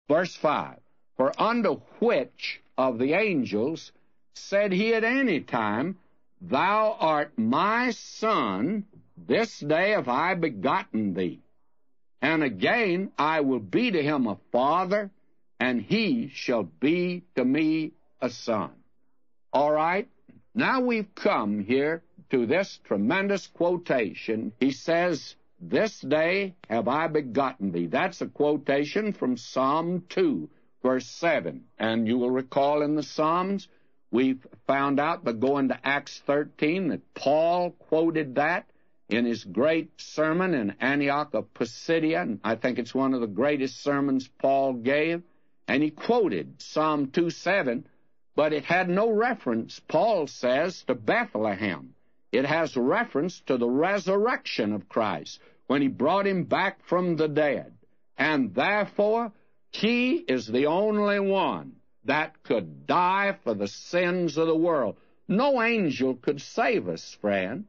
Verse 5, For unto which of the angels said he at any time, Thou art my son, this day have I begotten thee. And again, I will be to him a father, and he shall be to me a son. All right, now we've come here to this tremendous quotation. He says, This day have I begotten thee. That's a quotation from Psalm 2, verse 7. And you will recall in the Psalms, we've found out by going to Acts 13 that Paul quoted that in his great sermon in Antioch of Pisidia. And I think it's one of the greatest sermons Paul gave. And he quoted Psalm 2:7, but it had no reference, Paul says, to Bethlehem. It has reference to the resurrection of Christ, when he brought him back from the dead. And therefore, he is the only one that could die for the sins of the world. No angel could save us, friend.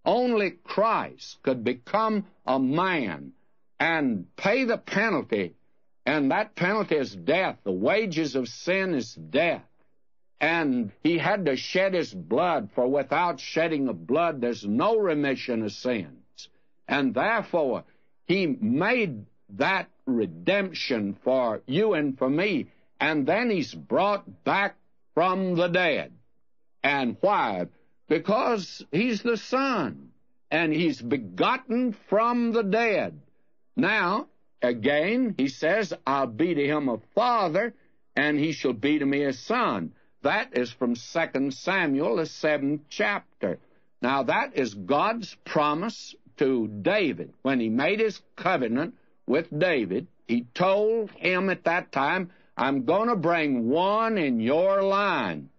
Only Christ could become a man and pay the penalty, and that penalty is death. The wages of sin is death. And he had to shed his blood, for without shedding of blood, there's no remission of sins. And therefore, he made that redemption for you and for me, and then he's brought back from the dead. And why? Because he's the Son, and he's begotten from the dead. Now, again, he says, I'll be to him a father, and he shall be to me a son. That is from 2 Samuel, the 7th chapter. Now, that is God's promise to David. When he made his covenant with David, he told him at that time, I'm going to bring one in your line.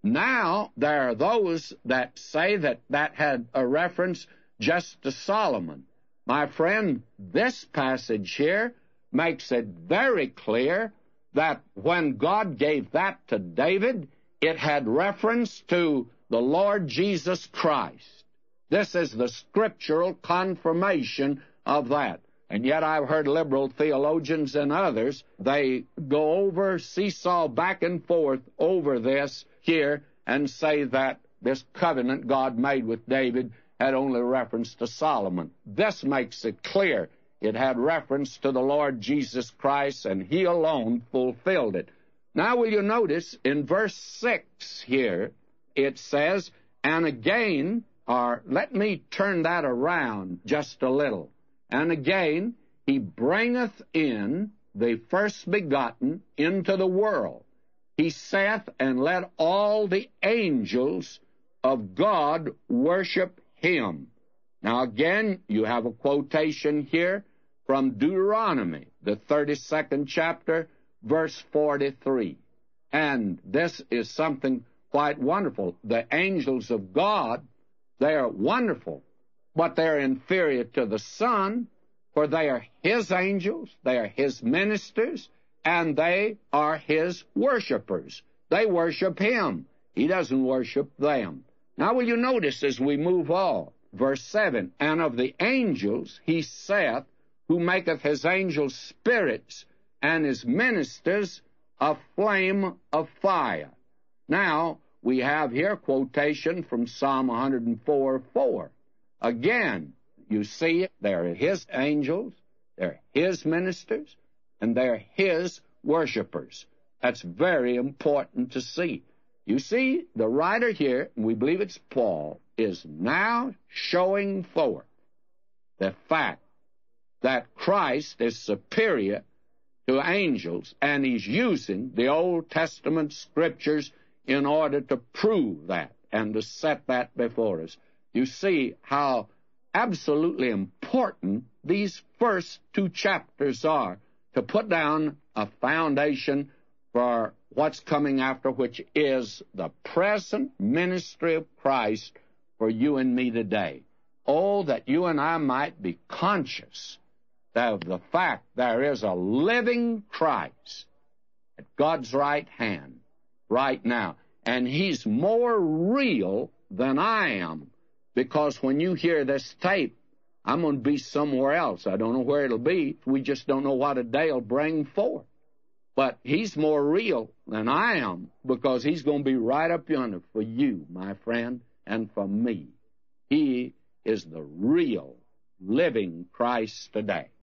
Now, there are those that say that that had a reference just to Solomon. My friend, this passage here makes it very clear that when God gave that to David, it had reference to the Lord Jesus Christ. This is the scriptural confirmation of that. And yet I've heard liberal theologians and others, they go over, seesaw back and forth over this here and say that this covenant God made with David had only reference to Solomon. This makes it clear it had reference to the Lord Jesus Christ, and he alone fulfilled it. Now will you notice in verse 6 here, it says, and again, or let me turn that around just a little. And again, he bringeth in the first begotten into the world. He saith, and let all the angels of God worship him. Now again, you have a quotation here from Deuteronomy, the 32nd chapter, verse 43. And this is something quite wonderful. The angels of God, they are wonderful, but they're inferior to the Son, for they are his angels, they are his ministers, and they are his worshipers. They worship him. He doesn't worship them. Now will you notice as we move on, verse 7, and of the angels he saith, who maketh his angels spirits, and his ministers a flame of fire. Now, we have here quotation from Psalm 104:4. Again, you see, they're his angels, they're his ministers, and they're his worshipers. That's very important to see. You see, the writer here, we believe it's Paul, is now showing forth the fact that Christ is superior to angels, and he's using the Old Testament scriptures in order to prove that and to set that before us. You see how absolutely important these first two chapters are to put down a foundation for what's coming after, which is the present ministry of Christ for you and me today. Oh, that you and I might be conscious of the fact there is a living Christ at God's right hand right now. And he's more real than I am, because when you hear this tape, I'm going to be somewhere else. I don't know where it'll be. We just don't know what a day will bring forth. But he's more real than I am, because he's going to be right up yonder for you, my friend, and for me. He is the real living Christ today.